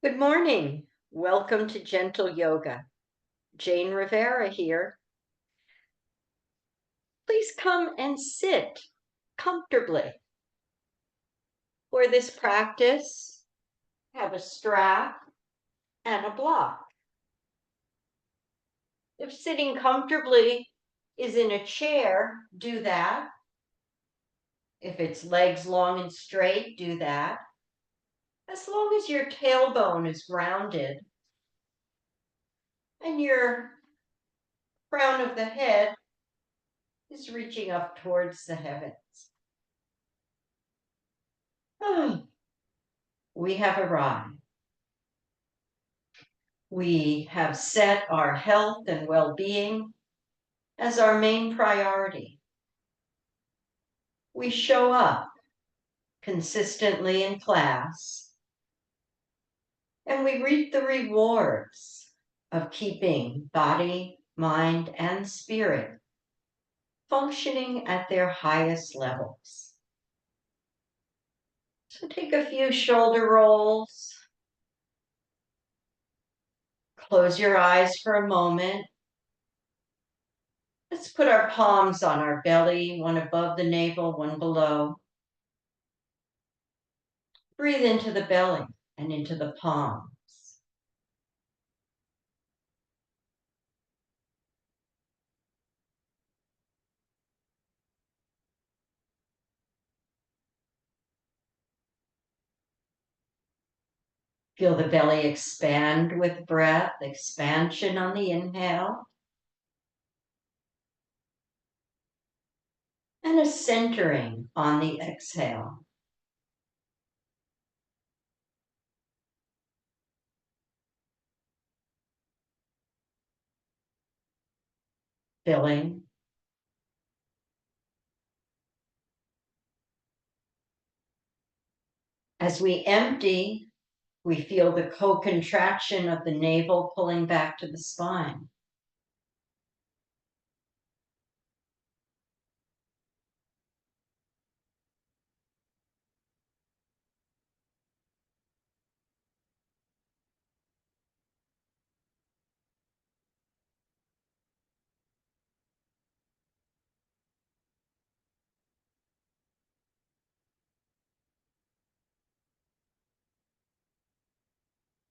Good morning. Welcome to Gentle Yoga. Jane Rivera here. Please come and sit comfortably. For this practice, have a strap and a block. If sitting comfortably is in a chair, do that. If it's legs long and straight, do that. As long as your tailbone is grounded and your crown of the head is reaching up towards the heavens. We have arrived. We have set our health and well-being as our main priority. We show up consistently in class, and we reap the rewards of keeping body, mind, and spirit functioning at their highest levels. So take a few shoulder rolls. Close your eyes for a moment. Let's put our palms on our belly, one above the navel, one below. Breathe into the belly and into the palms. Feel the belly expand with breath, expansion on the inhale, and a centering on the exhale. Filling. As we empty, we feel the co-contraction of the navel pulling back to the spine.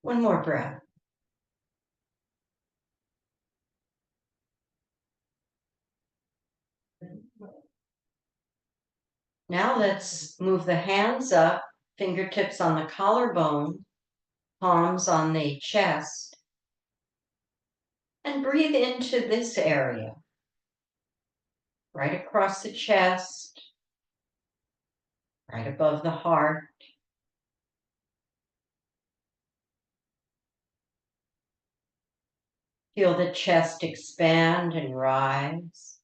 One more breath. Now let's move the hands up, fingertips on the collarbone, palms on the chest, and breathe into this area, right across the chest, right above the heart. Feel the chest expand and rise.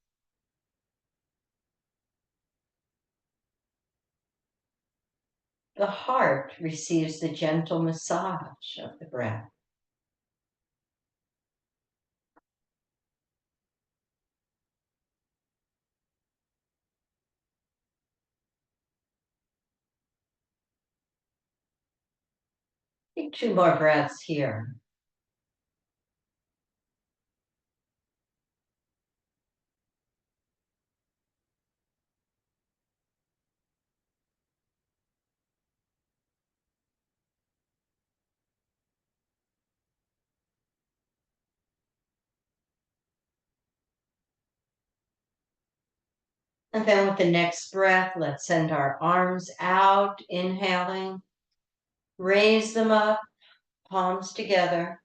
The heart receives the gentle massage of the breath. Take two more breaths here. And then with the next breath, let's send our arms out, inhaling. Raise them up, palms together.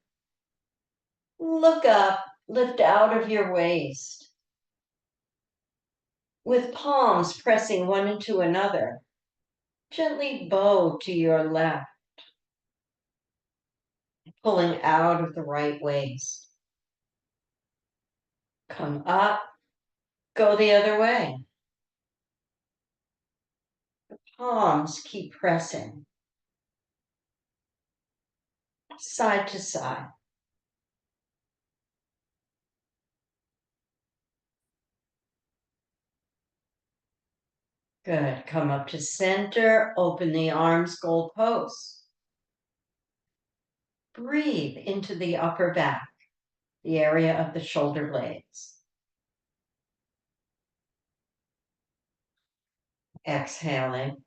Look up, lift out of your waist. With palms pressing one into another, gently bow to your left, pulling out of the right waist. Come up, go the other way. Palms keep pressing. Side to side. Good. Come up to center, open the arms, gold pose. Breathe into the upper back, the area of the shoulder blades. Exhaling.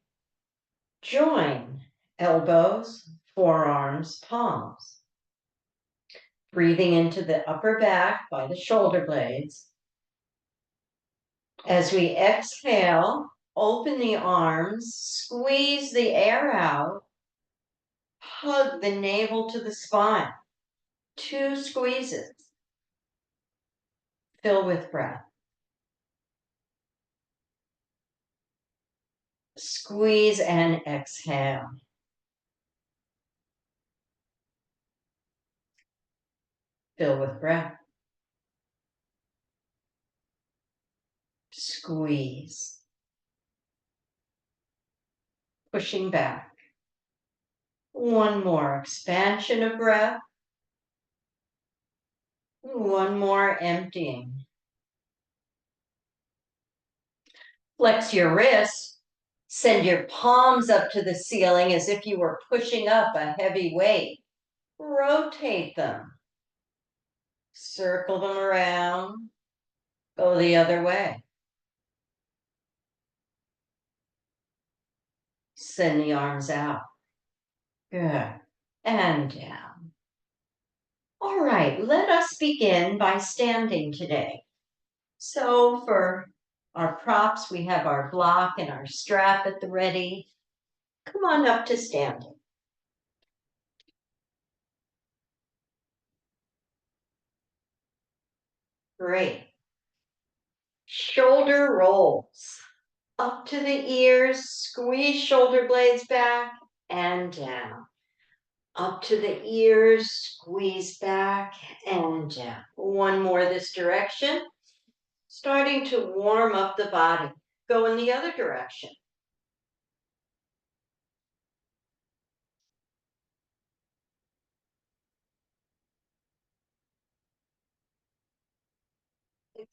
Join elbows, forearms, palms. Breathing into the upper back by the shoulder blades. As we exhale, open the arms, squeeze the air out, hug the navel to the spine. 2 squeezes. Fill with breath. Squeeze and exhale. Fill with breath. Squeeze. Pushing back. One more expansion of breath. One more emptying. Flex your wrists. Send your palms up to the ceiling as if you were pushing up a heavy weight. Rotate them. Circle them around. Go the other way. Send the arms out. Good. And down. All right, let us begin by standing today. So for our props, we have our block and our strap at the ready. Come on up to standing. Great. Shoulder rolls. Up to the ears, squeeze shoulder blades back and down. Up to the ears, squeeze back and down. One more this direction. Starting to warm up the body. Go in the other direction.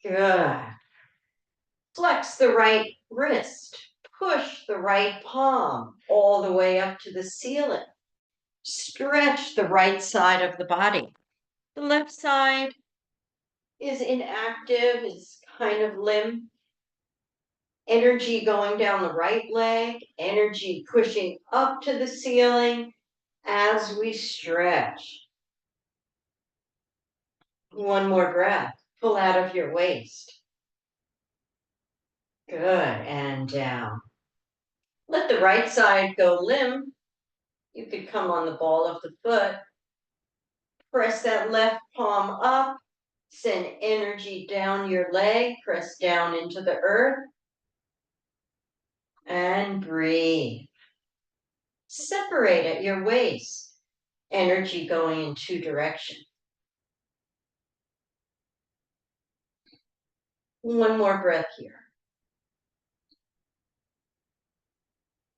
Good. Flex the right wrist. Push the right palm all the way up to the ceiling. Stretch the right side of the body. The left side is inactive, is kind of limp. Energy going down the right leg, energy pushing up to the ceiling as we stretch. One more breath. Pull out of your waist. Good, and down. Let the right side go limp. You could come on the ball of the foot. Press that left palm up. Send energy down your leg. Press down into the earth. And breathe. Separate at your waist. Energy going in 2 directions. One more breath here.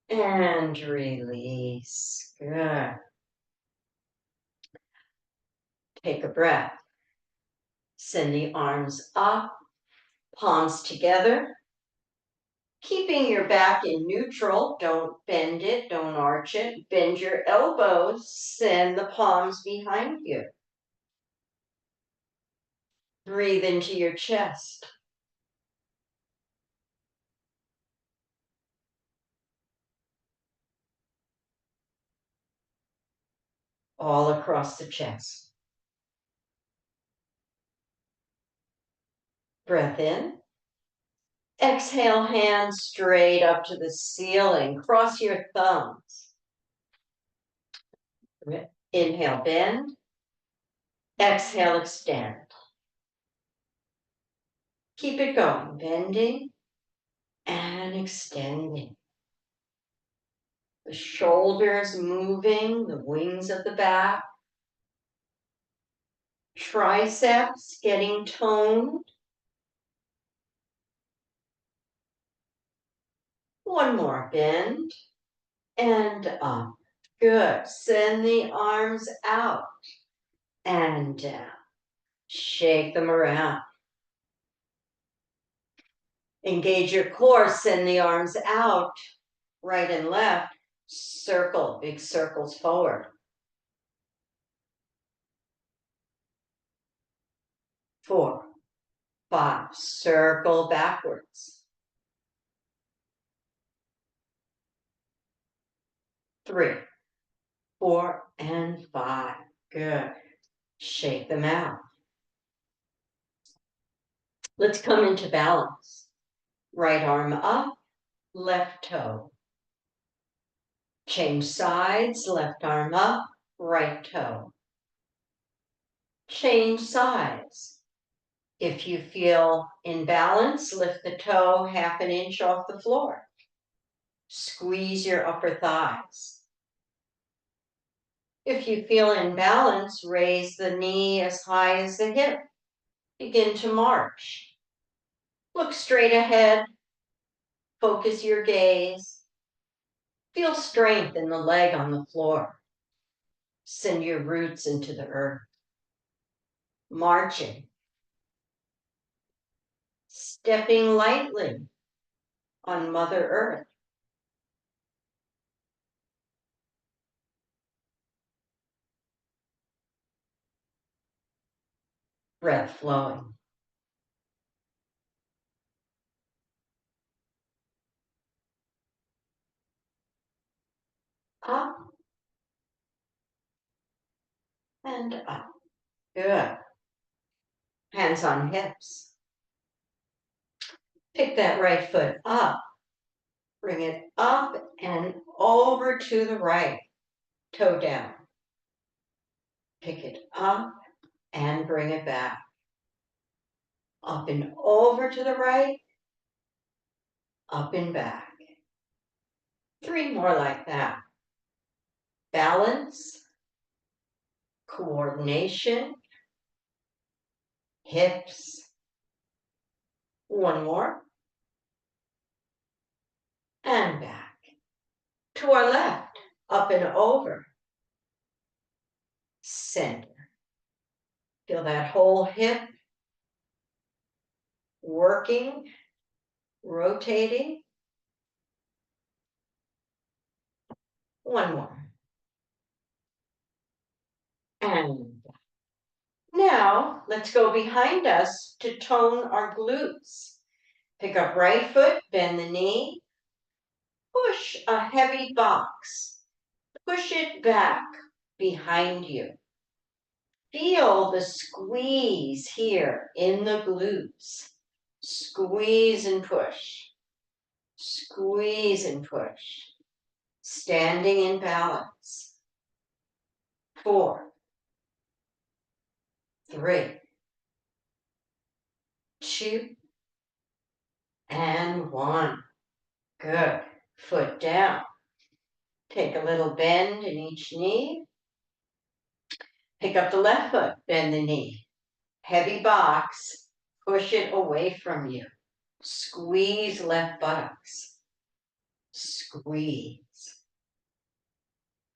And release. Good. Take a breath. Send the arms up, palms together. Keeping your back in neutral. Don't bend it, don't arch it. Bend your elbows. Send the palms behind you. Breathe into your chest. All across the chest. Breath in. Exhale, hands straight up to the ceiling. Cross your thumbs. Inhale, bend. Exhale, extend. Keep it going, bending and extending. The shoulders moving, the wings of the back. Triceps getting toned. One more, bend and up. Good. Send the arms out and down. Shake them around. Engage your core. Send the arms out, right and left. Circle, big circles forward. 4, 5. Circle backwards. 3, 4, and 5. Good. Shake them out. Let's come into balance. Right arm up, left toe. Change sides, left arm up, right toe. Change sides. If you feel in balance, lift the toe 1/2 inch off the floor. Squeeze your upper thighs. If you feel in balance, raise the knee as high as the hip. Begin to march. Look straight ahead. Focus your gaze. Feel strength in the leg on the floor. Send your roots into the earth. Marching. Stepping lightly on Mother Earth. Breath flowing. Up and up. Good. Hands on hips. Pick that right foot up. Bring it up and over to the right. Toe down. Pick it up and bring it back. Up and over to the right. Up and back. 3 more like that. Balance. Coordination. Hips. 1 more. And back. To our left. Up and over. Center. Feel that whole hip working, rotating. 1 more. And now let's go behind us to tone our glutes. Pick up right foot, bend the knee. Push a heavy box. Push it back behind you. Feel the squeeze here in the glutes. Squeeze and push. Squeeze and push. Standing in balance. 4, 3, 2, and 1. Good. Foot down. Take a little bend in each knee. Pick up the left foot, bend the knee. Heavy box, push it away from you. Squeeze left buttocks. Squeeze.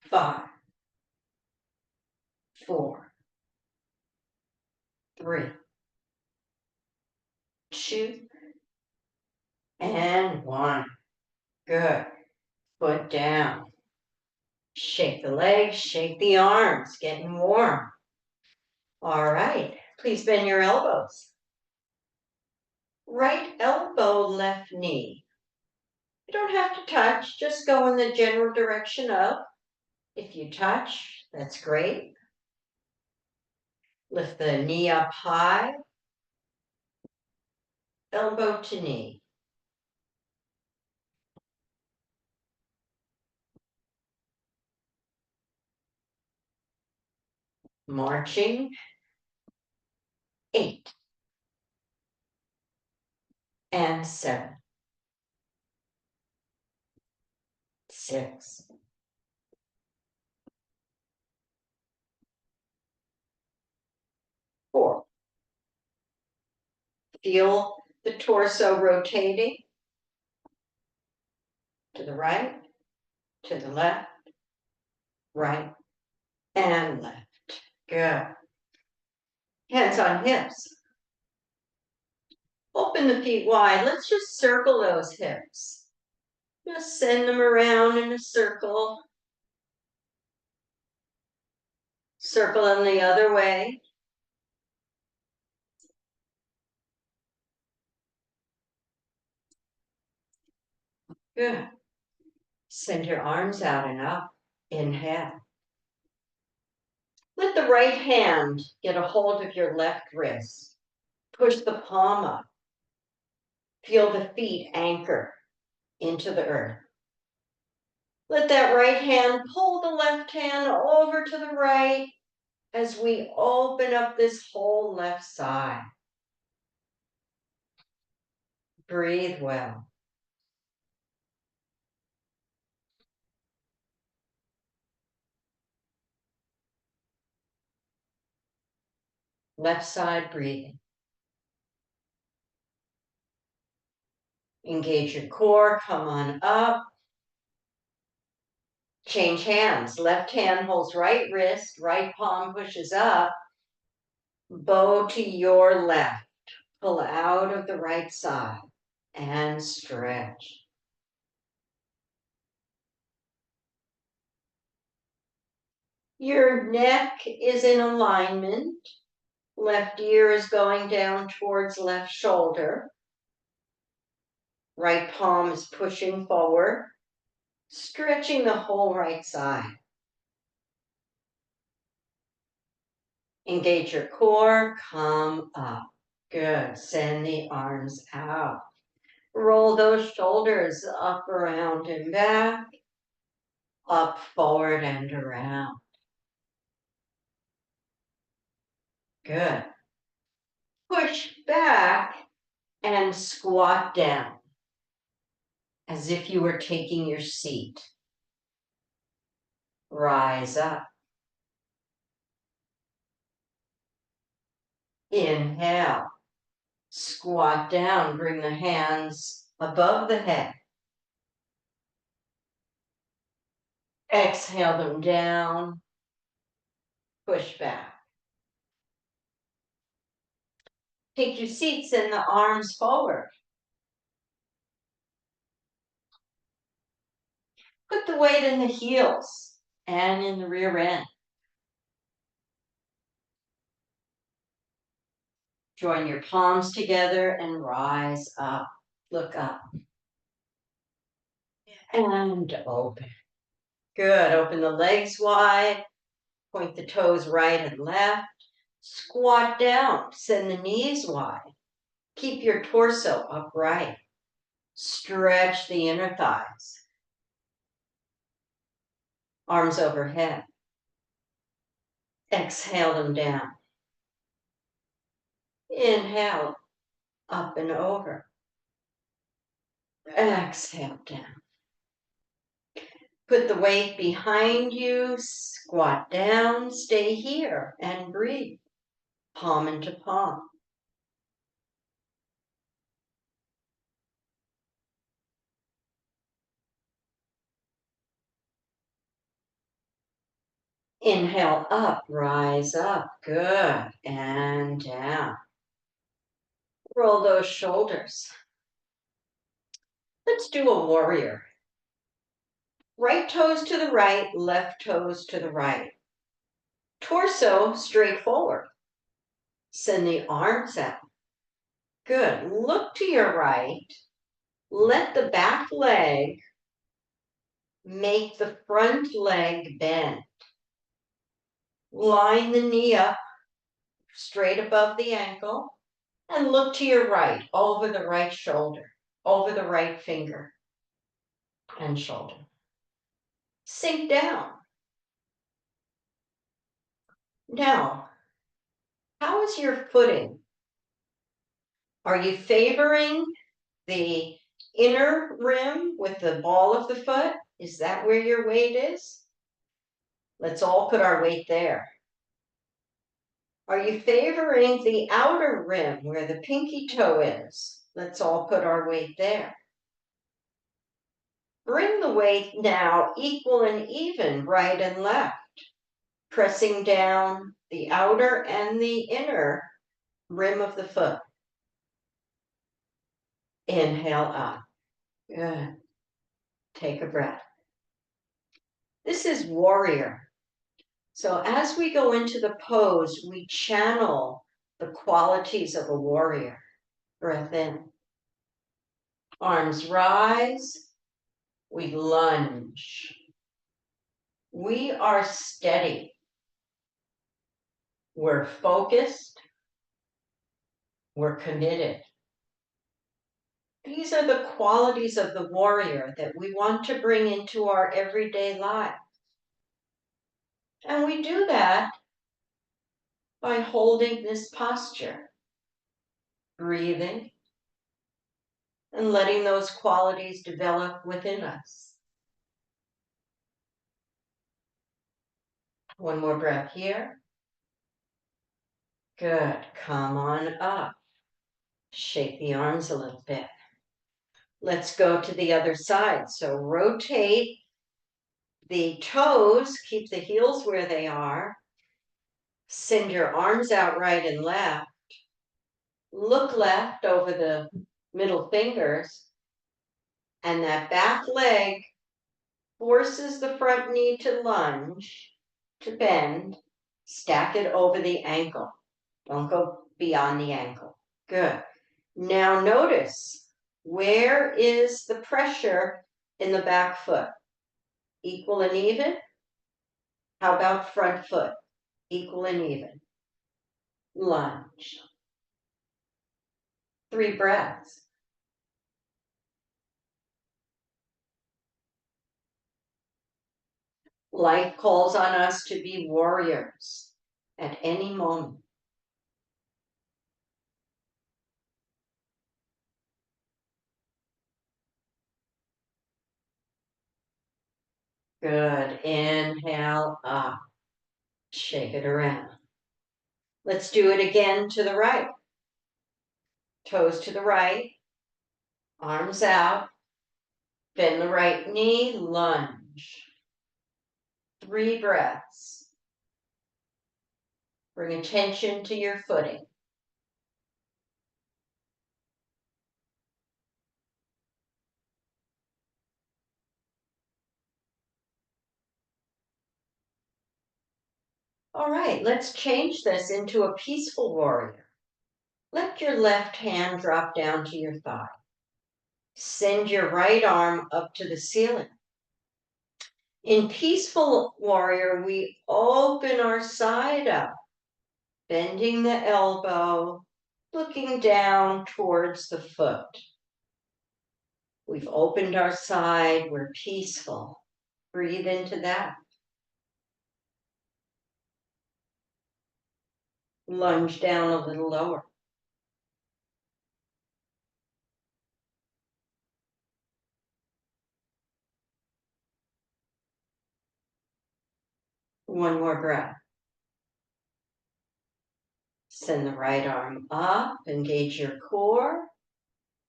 5, 4, 3, 2, and 1. Good. Foot down. Shake the legs, shake the arms, getting warm. All right, please bend your elbows. Right elbow, left knee. You don't have to touch, just go in the general direction of. If you touch, that's great. Lift the knee up high, elbow to knee. Marching. 8 and 7. 6. 4. Feel the torso rotating to the right, to the left, right, and left. Good. Hands on hips. Open the feet wide. Let's just circle those hips. Just send them around in a circle. Circle them the other way. Good. Send your arms out and up. Inhale. Let the right hand get a hold of your left wrist. Push the palm up. Feel the feet anchor into the earth. Let that right hand pull the left hand over to the right as we open up this whole left side. Breathe well. Left side breathing. Engage your core, come on up. Change hands. Left hand holds right wrist, right palm pushes up. Bow to your left. Pull out of the right side and stretch. Your neck is in alignment. Left ear is going down towards left shoulder. Right palm is pushing forward, stretching the whole right side. Engage your core, come up. Good. Send the arms out. Roll those shoulders up, around, and back. Up, forward, and around. Good. Push back and squat down as if you were taking your seat. Rise up. Inhale. Squat down. Bring the hands above the head. Exhale them down. Push back. Take your seats and the arms forward. Put the weight in the heels and in the rear end. Join your palms together and rise up. Look up. And open. Good. Open the legs wide. Point the toes right and left. Squat down. Send the knees wide. Keep your torso upright. Stretch the inner thighs. Arms overhead. Exhale them down. Inhale, up and over. Exhale down. Put the weight behind you, squat down, stay here and breathe. Palm into palm. Inhale up, rise up, good, and down. Roll those shoulders. Let's do a warrior. Right toes to the right, left toes to the right. Torso straight forward. Send the arms out. Good. Look to your right. Let the back leg make the front leg bend. Line the knee up straight above the ankle and look to your right, over the right shoulder, over the right finger and shoulder. Sink down. Now, how is your footing? Are you favoring the inner rim with the ball of the foot? Is that where your weight is? Let's all put our weight there. Are you favoring the outer rim where the pinky toe is? Let's all put our weight there. Bring the weight now equal and even, right and left, pressing down the outer and the inner rim of the foot. Inhale up. Good. Take a breath. This is warrior. So as we go into the pose, we channel the qualities of a warrior. Breath in. Arms rise. We lunge. We are steady. We're focused. We're committed. These are the qualities of the warrior that we want to bring into our everyday life. And we do that by holding this posture, breathing, and letting those qualities develop within us. One more breath here. Good. Come on up. Shake the arms a little bit. Let's go to the other side. So rotate the toes, keep the heels where they are. Send your arms out right and left. Look left over the middle fingers. And that back leg forces the front knee to lunge, to bend. Stack it over the ankle. Don't go beyond the ankle. Good. Now notice, where is the pressure in the back foot? Equal and even? How about front foot? Equal and even. Lunge. 3 breaths. Life calls on us to be warriors at any moment. Good. Inhale up. Shake it around. Let's do it again to the right. Toes to the right. Arms out. Bend the right knee. Lunge. 3 breaths. Bring attention to your footing. All right, let's change this into a peaceful warrior. Let your left hand drop down to your thigh. Send your right arm up to the ceiling. In peaceful warrior, we open our side up, bending the elbow, looking down towards the foot. We've opened our side, we're peaceful. Breathe into that. Lunge down a little lower. One more breath. Send the right arm up, engage your core,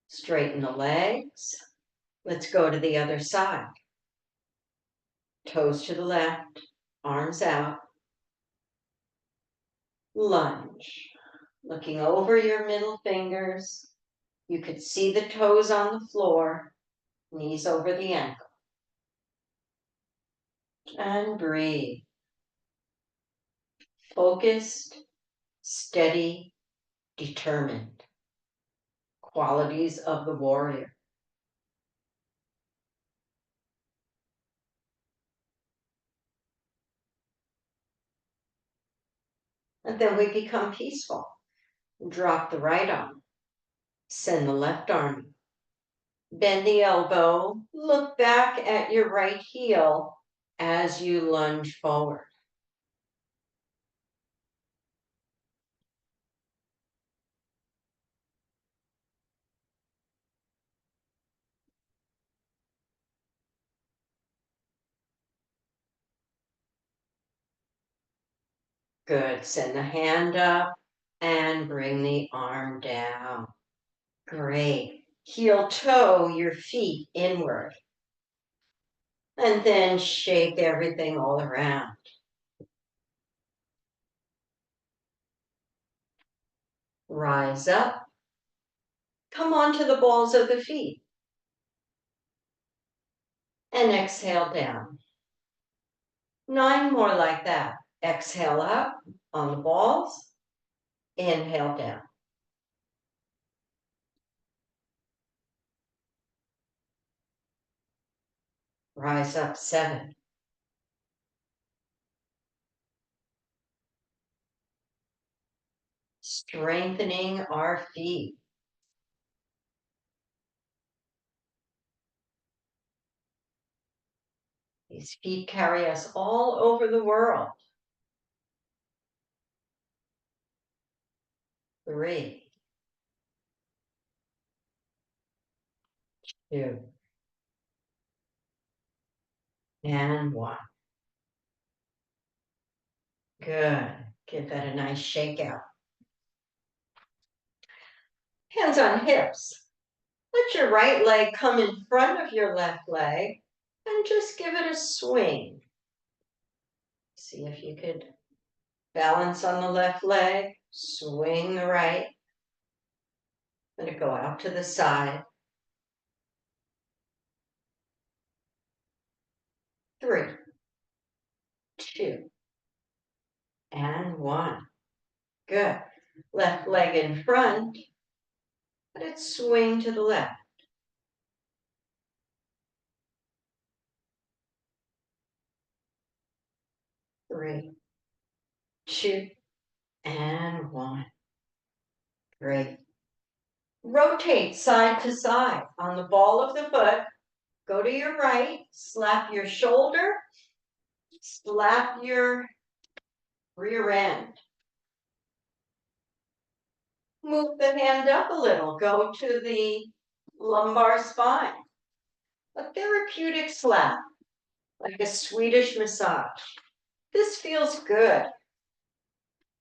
straighten the legs. Let's go to the other side. Toes to the left, arms out. Lunge. Looking over your middle fingers. You could see the toes on the floor, knees over the ankle. And breathe. Focused, steady, determined. Qualities of the warrior. And then we become peaceful. Drop the right arm. Send the left arm. Bend the elbow. Look back at your right heel as you lunge forward. Good. Send the hand up and bring the arm down. Great. Heel toe your feet inward. And then shake everything all around. Rise up. Come onto the balls of the feet. And exhale down. 9 more like that. Exhale up on the balls. Inhale down. Rise up 7. Strengthening our feet. These feet carry us all over the world. 3, 2, and 1. Good. Give that a nice shake out. Hands on hips. Let your right leg come in front of your left leg and just give it a swing. See if you could balance on the left leg, swing the right. Let it go out to the side. 3, 2, and 1. Good. Left leg in front. Let it swing to the left. 3, 2, and 1. Great. Rotate side to side on the ball of the foot. Go to your right, slap your shoulder, slap your rear end. Move the hand up a little. Go to the lumbar spine. A therapeutic slap, like a Swedish massage. This feels good.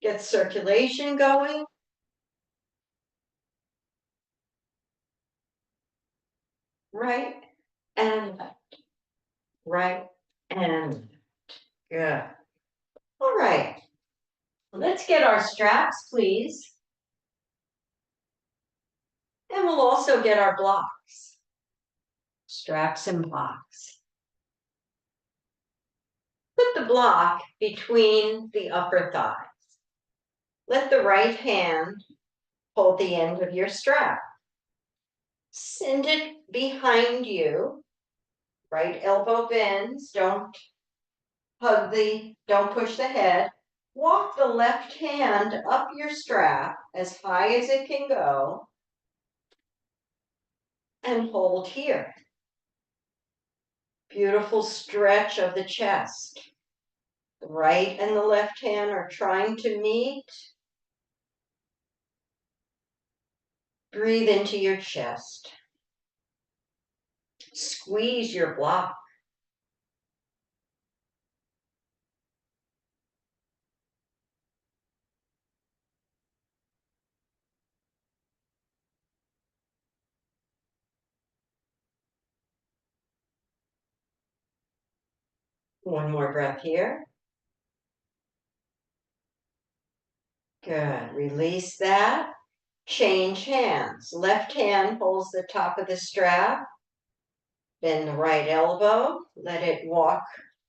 Get circulation going. Right and left. Right and left. Good. All right. Let's get our straps, please. And we'll also get our blocks. Straps and blocks. Put the block between the upper thighs. Let the right hand hold the end of your strap. Send it behind you. Right elbow bends. Don't push the head. Walk the left hand up your strap as high as it can go and hold here. Beautiful stretch of the chest. The right and the left hand are trying to meet. Breathe into your chest. Squeeze your block. One more breath here. Good. Release that. Change hands. Left hand holds the top of the strap. Bend the right elbow. Let it walk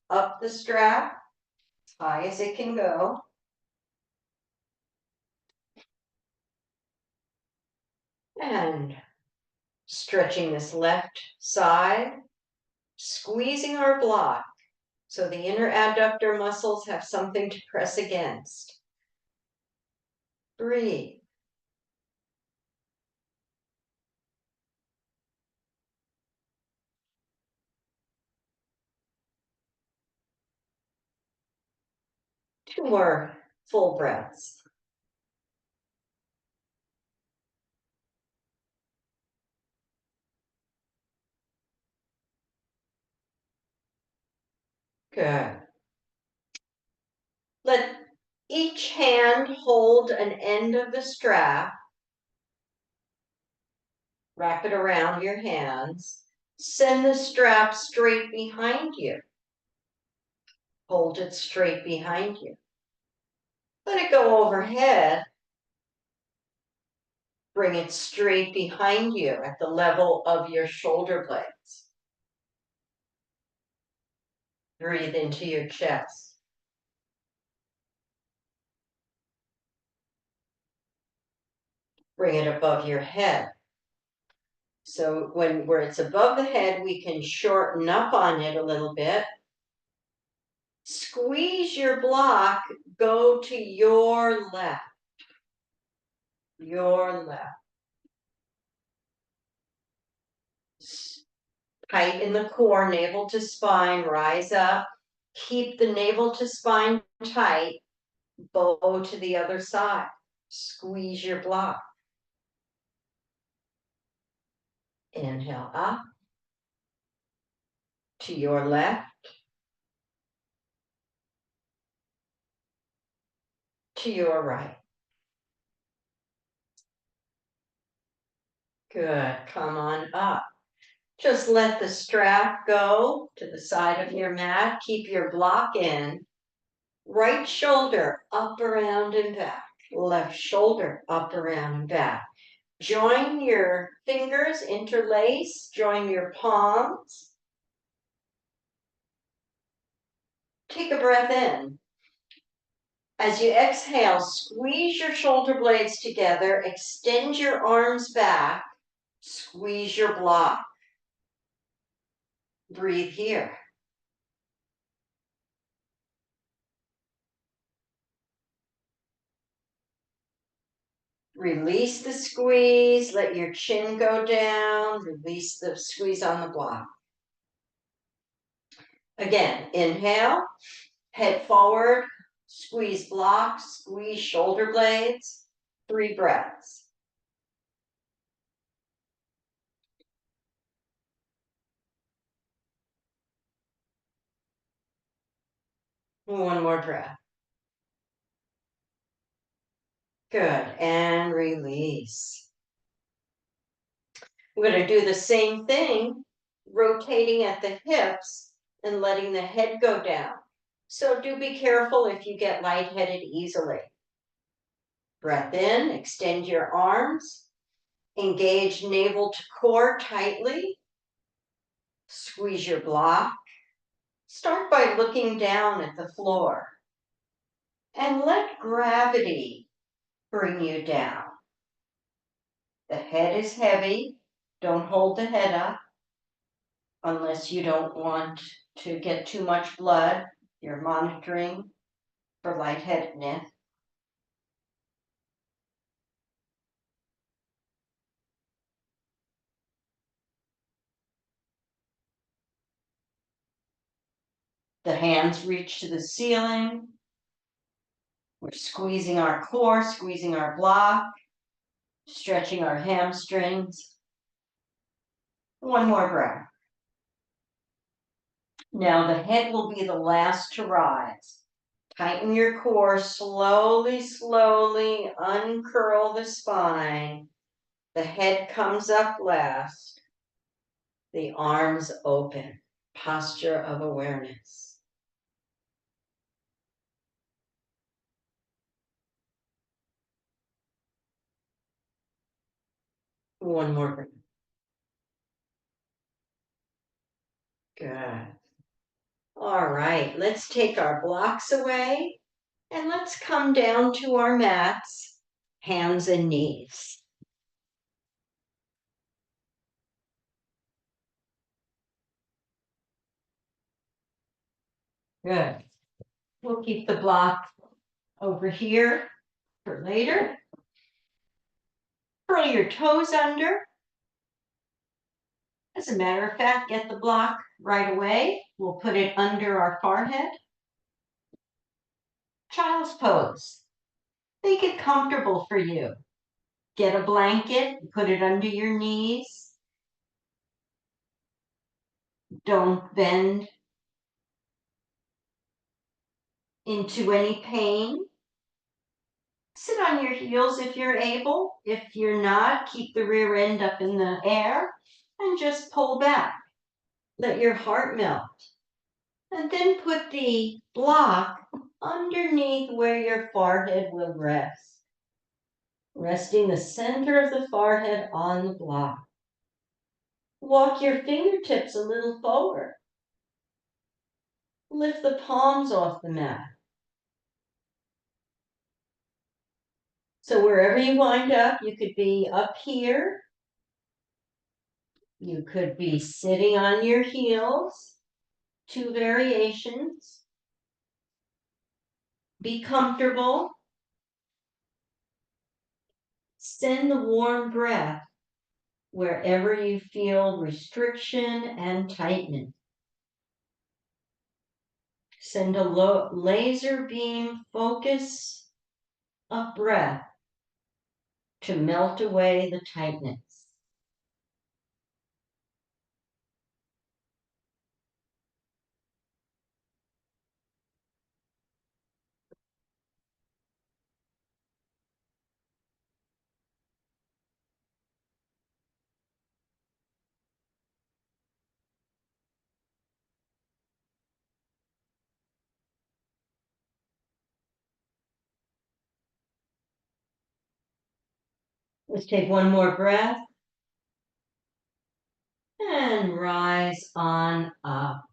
up the strap as high as it can go. And stretching this left side, squeezing our block so the inner adductor muscles have something to press against. Breathe. Two more full breaths. Good. Let each hand hold an end of the strap. Wrap it around your hands. Send the strap straight behind you. Hold it straight behind you. Let it go overhead. Bring it straight behind you at the level of your shoulder blades. Breathe into your chest. Bring it above your head. So where it's above the head, we can shorten up on it a little bit. Squeeze your block, go to your left. Your left. Tight in the core, navel to spine, rise up. Keep the navel to spine tight, bow to the other side. Squeeze your block. Inhale up to your left, to your right. Good. Come on up. Just let the strap go to the side of your mat. Keep your block in. Right shoulder up, around, and back. Left shoulder up, around, and back. Join your fingers, interlace, join your palms. Take a breath in. As you exhale, squeeze your shoulder blades together, extend your arms back, squeeze your block. Breathe here. Release the squeeze, let your chin go down, release the squeeze on the block. Again, inhale, head forward, squeeze block, squeeze shoulder blades, 3 breaths. One more breath. Good, and release. We're going to do the same thing, rotating at the hips and letting the head go down. So do be careful if you get lightheaded easily. Breath in, extend your arms, engage navel to core tightly, squeeze your block. Start by looking down at the floor and let gravity bring you down. The head is heavy. Don't hold the head up unless you don't want to get too much blood. You're monitoring for lightheadedness. The hands reach to the ceiling. We're squeezing our core, squeezing our block, stretching our hamstrings. One more breath. Now the head will be the last to rise. Tighten your core, slowly, slowly uncurl the spine. The head comes up last. The arms open. Posture of awareness. One more breath. Good. All right, let's take our blocks away and let's come down to our mats, hands and knees. Good. We'll keep the block over here for later. Curl your toes under. As a matter of fact, get the block right away. We'll put it under our forehead. Child's pose. Make it comfortable for you. Get a blanket, put it under your knees. Don't bend into any pain. Sit on your heels if you're able. If you're not, keep the rear end up in the air and just pull back. Let your heart melt. And then put the block underneath where your forehead will rest. Resting the center of the forehead on the block. Walk your fingertips a little forward. Lift the palms off the mat. So wherever you wind up, you could be up here, You could be sitting on your heels, 2 variations. Be comfortable. Send the warm breath wherever you feel restriction and tightening. Send a laser beam focus of breath to melt away the tightness. Let's take one more breath and rise on up,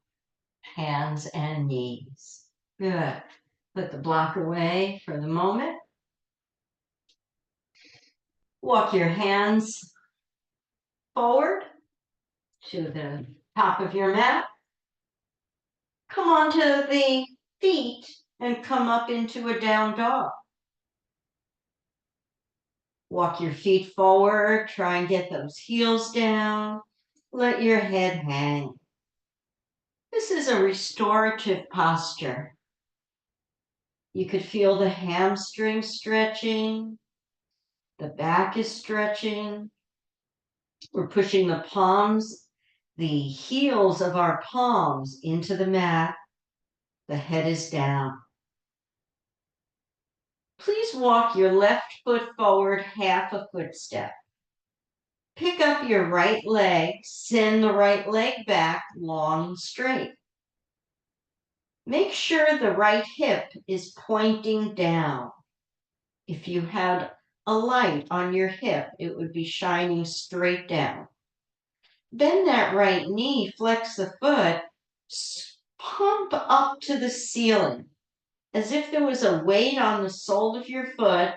hands and knees. Good. Put the block away for the moment. Walk your hands forward to the top of your mat. Come onto the feet and come up into a down dog. Walk your feet forward, try and get those heels down. Let your head hang. This is a restorative posture. You could feel the hamstrings stretching, the back is stretching. We're pushing the palms, the heels of our palms into the mat. The head is down. Please walk your left foot forward half a footstep. Pick up your right leg, send the right leg back long and straight. Make sure the right hip is pointing down. If you had a light on your hip, it would be shining straight down. Bend that right knee, flex the foot, pump up to the ceiling, as if there was a weight on the sole of your foot,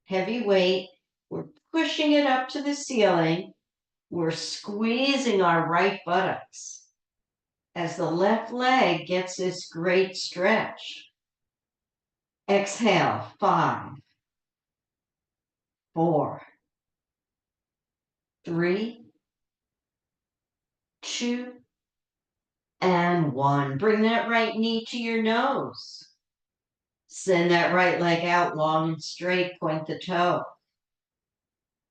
heavy weight. We're pushing it up to the ceiling. We're squeezing our right buttocks as the left leg gets this great stretch. Exhale, 5, 4, 3, 2, and 1. Bring that right knee to your nose. Send that right leg out long and straight, point the toe.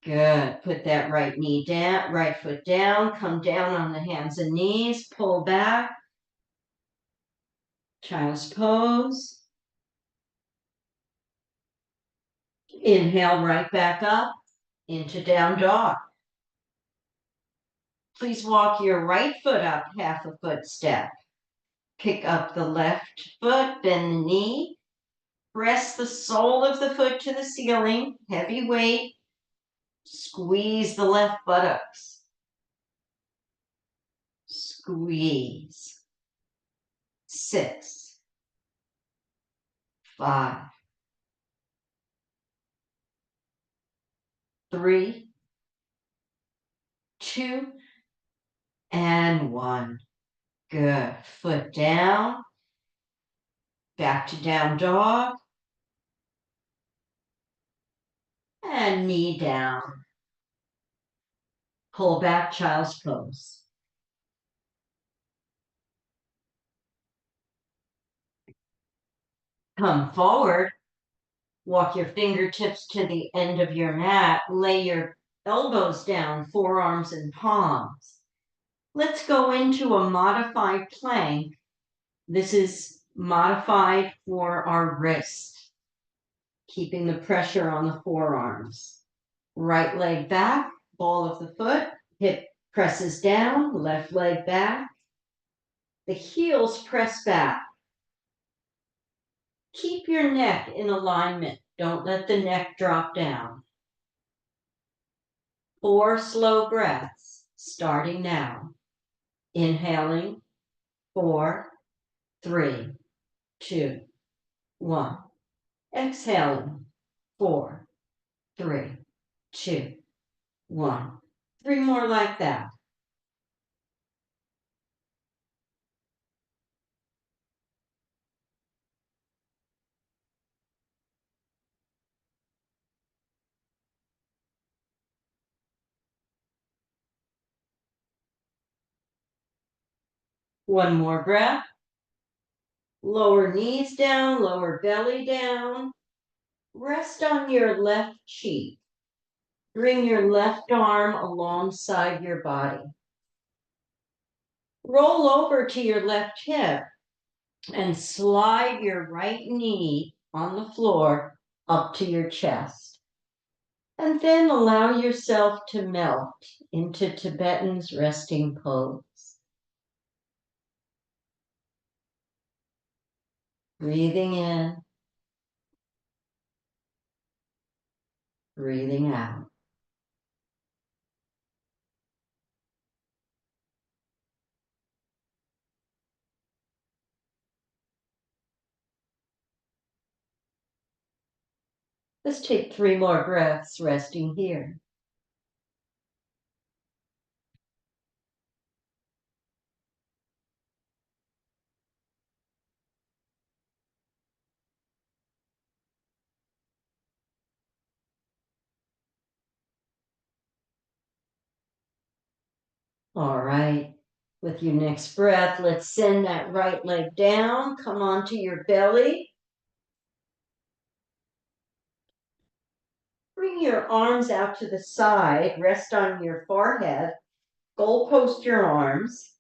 Good. Put that right knee down, right foot down, come down on the hands and knees, pull back. Child's pose. Inhale right back up into down dog. Please walk your right foot up half a foot step. Pick up the left foot, bend the knee. Press the sole of the foot to the ceiling, heavy weight. Squeeze the left buttocks. Squeeze. 6, 5, 3, 2, and 1. Good. Foot down. Back to down dog. And knee down. Pull back, child's pose. Come forward. Walk your fingertips to the end of your mat. Lay your elbows down, forearms and palms. Let's go into a modified plank. This is modified for our wrist, keeping the pressure on the forearms. Right leg back, ball of the foot, hip presses down, left leg back. The heels press back. Keep your neck in alignment. Don't let the neck drop down. 4 slow breaths, starting now. Inhaling, 4, 3, 2, 1. Exhaling, 4, 3, 2, 1. 3 more like that. One more breath. Lower knees down, lower belly down. Rest on your left cheek. Bring your left arm alongside your body. Roll over to your left hip and slide your right knee on the floor up to your chest. And then allow yourself to melt into Tibetan's resting pose. Breathing in, breathing out. Let's take 3 more breaths resting here. All right. With your next breath, let's send that right leg down. Come onto your belly. Bring your arms out to the side. Rest on your forehead. Goalpost your arms.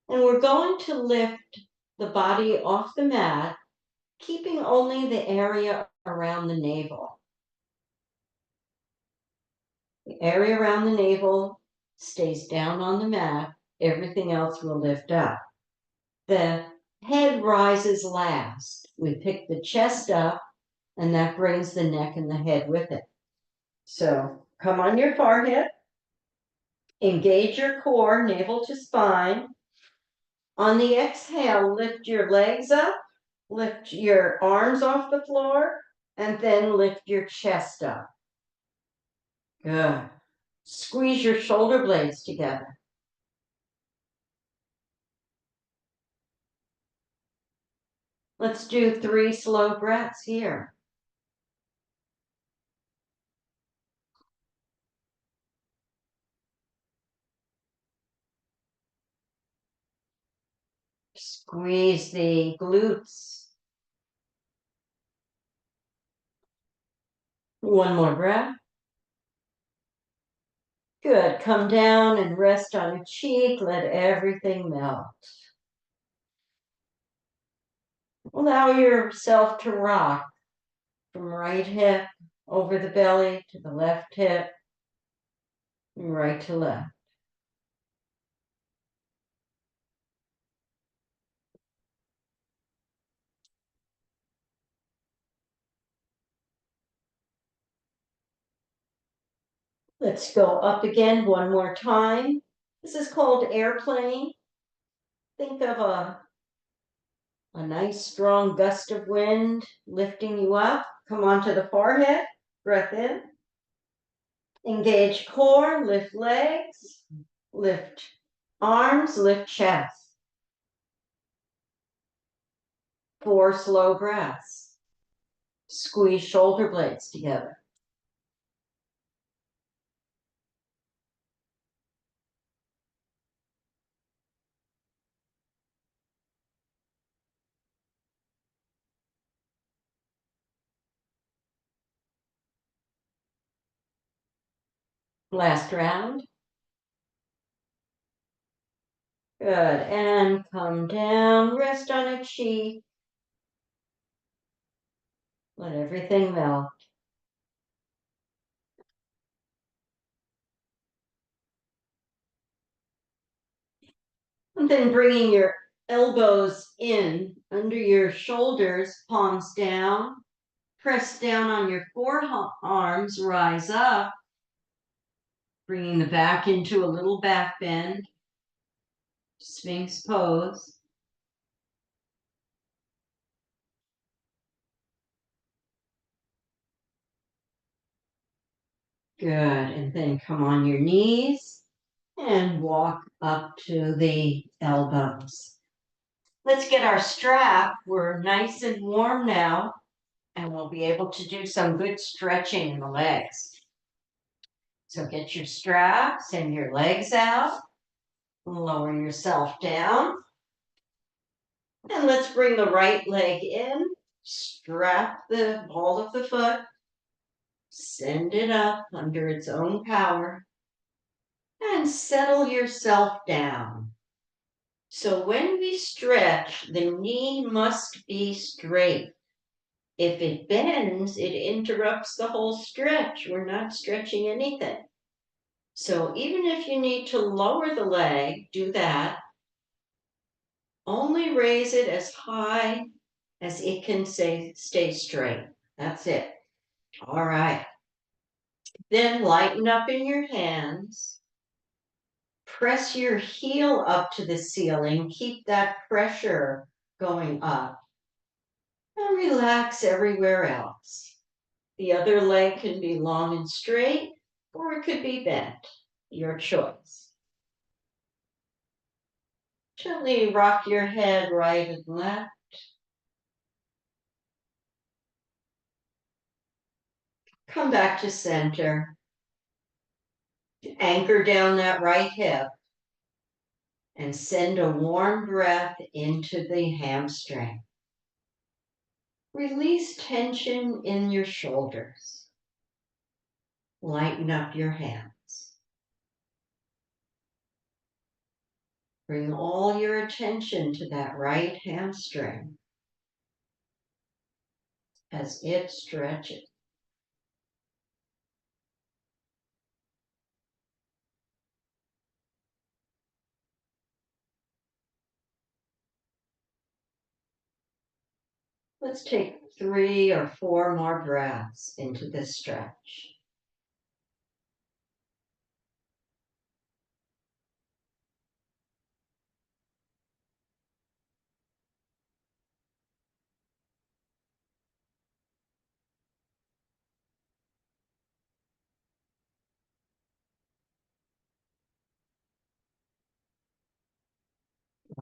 And we're going to lift the body off the mat, keeping only the area around the navel. The area around the navel stays down on the mat. Everything else will lift up. The head rises last. We pick the chest up, and that brings the neck and the head with it. So come on your forehead. Engage your core, navel to spine. On the exhale, lift your legs up, lift your arms off the floor, and then lift your chest up. Good. Squeeze your shoulder blades together. Let's do 3 slow breaths here. Squeeze the glutes. One more breath. Good. Come down and rest on a cheek. Let everything melt. Allow yourself to rock from right hip over the belly to the left hip, and right to left. Let's go up again one more time. This is called airplane. Think of a nice strong gust of wind lifting you up. Come onto the forehead, breath in. Engage core, lift legs, lift arms, lift chest. 4 slow breaths. Squeeze shoulder blades together. Last round. Good. And come down, rest on a cheek. Let everything melt. And then bringing your elbows in under your shoulders, palms down. Press down on your forearms, rise up. Bringing the back into a little back bend. Sphinx pose. Good. And then come on your knees and walk up to the elbows. Let's get our strap. We're nice and warm now, and we'll be able to do some good stretching in the legs. So get your strap, send your legs out, lower yourself down. And let's bring the right leg in, strap the ball of the foot, send it up under its own power, and settle yourself down. So when we stretch, the knee must be straight. If it bends, it interrupts the whole stretch. We're not stretching anything. So even if you need to lower the leg, do that. Only raise it as high as it can stay straight. That's it. All right. Then lighten up in your hands. Press your heel up to the ceiling. Keep that pressure going up. And relax everywhere else. The other leg can be long and straight, or it could be bent. Your choice. Gently rock your head right and left. Come back to center. Anchor down that right hip and send a warm breath into the hamstring. Release tension in your shoulders. Lighten up your hands. Bring all your attention to that right hamstring as it stretches. Let's take 3 or 4 more breaths into this stretch.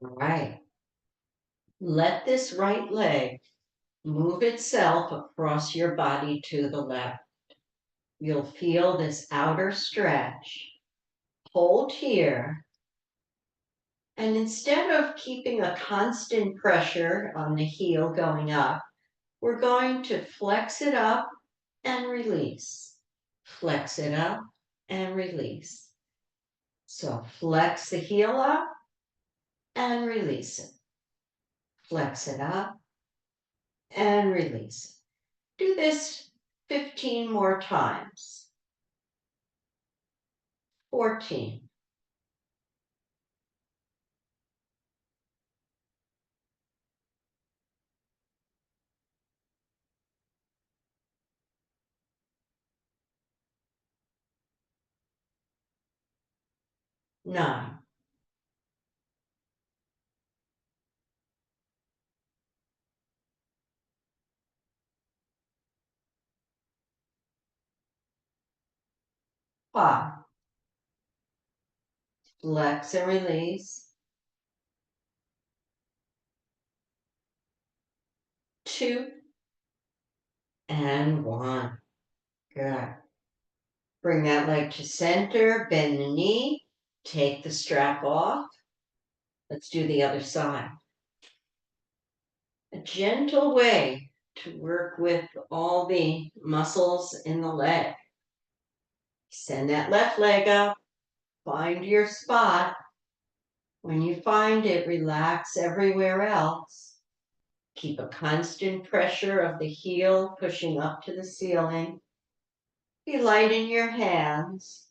All right. Let this right leg move itself across your body to the left. You'll feel this outer stretch. Hold here. And instead of keeping a constant pressure on the heel going up, we're going to flex it up and release. Flex it up and release. So flex the heel up and release it. Flex it up and release it. Do this 15 more times. 14. 9. 5. Flex and release. 2 and 1. Good. Bring that leg to center, bend the knee, take the strap off. Let's do the other side. A gentle way to work with all the muscles in the leg. Send that left leg up, find your spot. When you find it, relax everywhere else. Keep a constant pressure of the heel pushing up to the ceiling. Be light in your hands.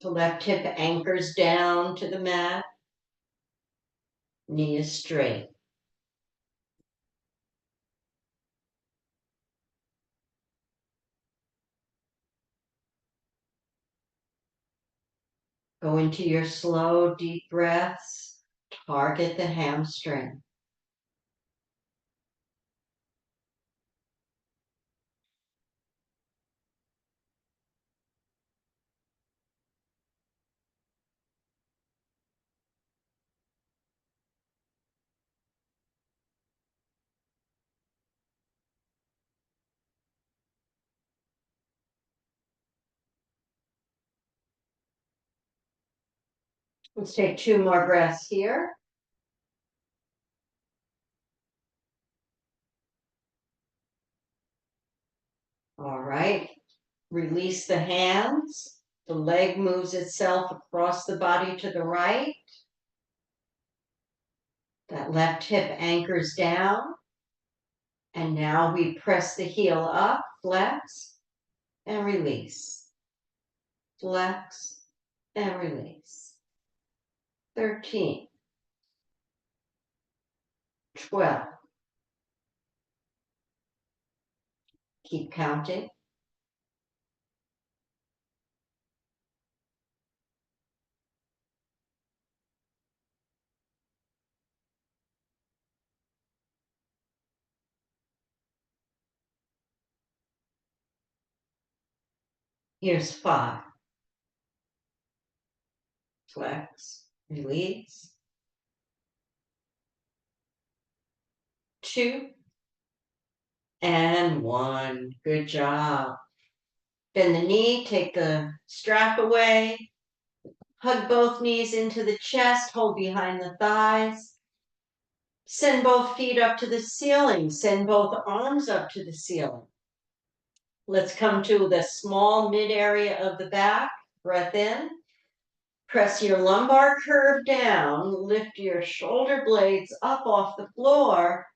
The left hip anchors down to the mat. Knee is straight. Go into your slow, deep breaths. Target the hamstring. Let's take 2 more breaths here. All right. Release the hands. The leg moves itself across the body to the right. That left hip anchors down. And now we press the heel up, flex, and release. Flex, and release. 13, 12. Keep counting. Here's 5. Flex, release. 2, and 1. Good job. Bend the knee, take the strap away. Hug both knees into the chest, hold behind the thighs. Send both feet up to the ceiling. Send both arms up to the ceiling. Let's come to the small mid area of the back. Breath in. Press your lumbar curve down. Lift your shoulder blades up off the floor.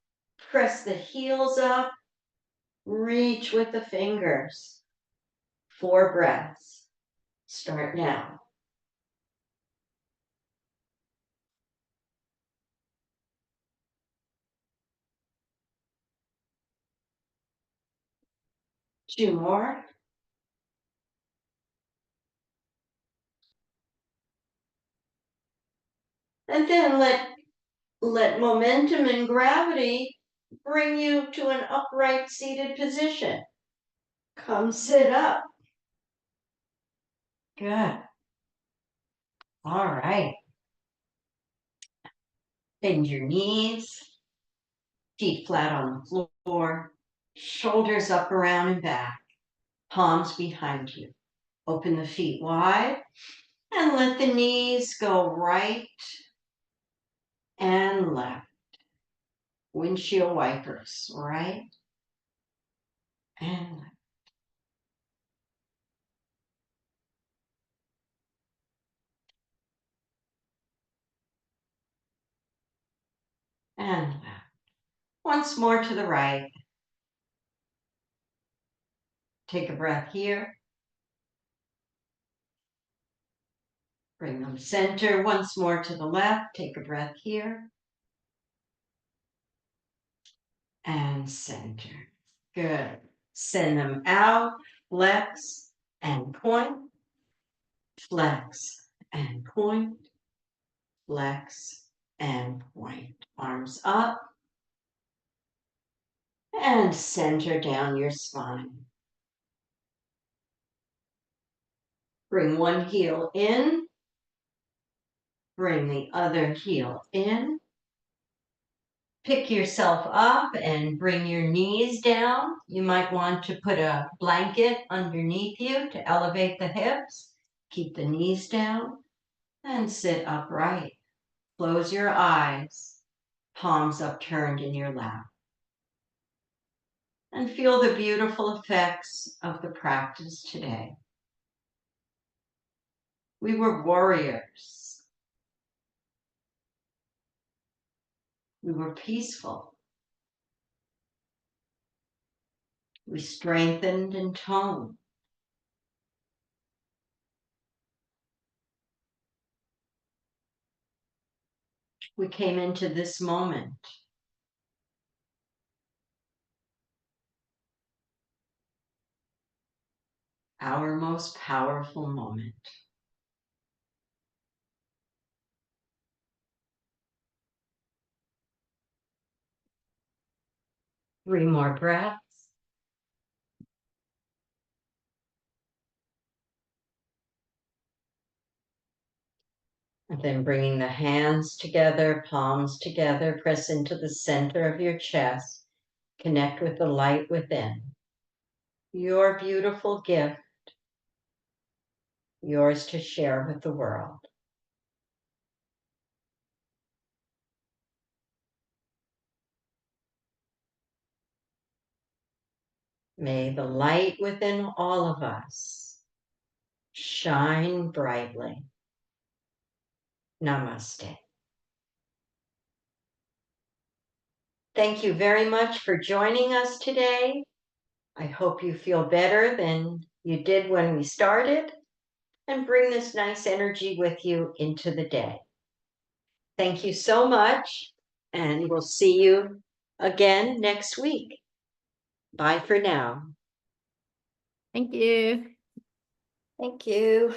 Press the heels up. Reach with the fingers. 4 breaths. Start now. Two more. And then let momentum and gravity bring you to an upright seated position. Come sit up. Good. All right. Bend your knees, feet flat on the floor, shoulders up, around, and back, palms behind you. Open the feet wide and let the knees go right and left. Windshield wipers, right and left. And left. Once more to the right. Take a breath here. Bring them center. Once more to the left. Take a breath here. And center. Good. Send them out. Flex and point. Flex and point. Flex and point. Arms up. And center down your spine. Bring one heel in. Bring the other heel in. Pick yourself up and bring your knees down. You might want to put a blanket underneath you to elevate the hips. Keep the knees down and sit upright. Close your eyes, palms upturned in your lap. And feel the beautiful effects of the practice today. We were warriors. We were peaceful. We strengthened and toned. We came into this moment. Our most powerful moment. Three more breaths. And then bringing the hands together, palms together, press into the center of your chest. Connect with the light within. Your beautiful gift, yours to share with the world. May the light within all of us shine brightly. Namaste. Thank you very much for joining us today. I hope you feel better than you did when we started, and bring this nice energy with you into the day. Thank you so much, and we'll see you again next week. Bye for now. Thank you. Thank you.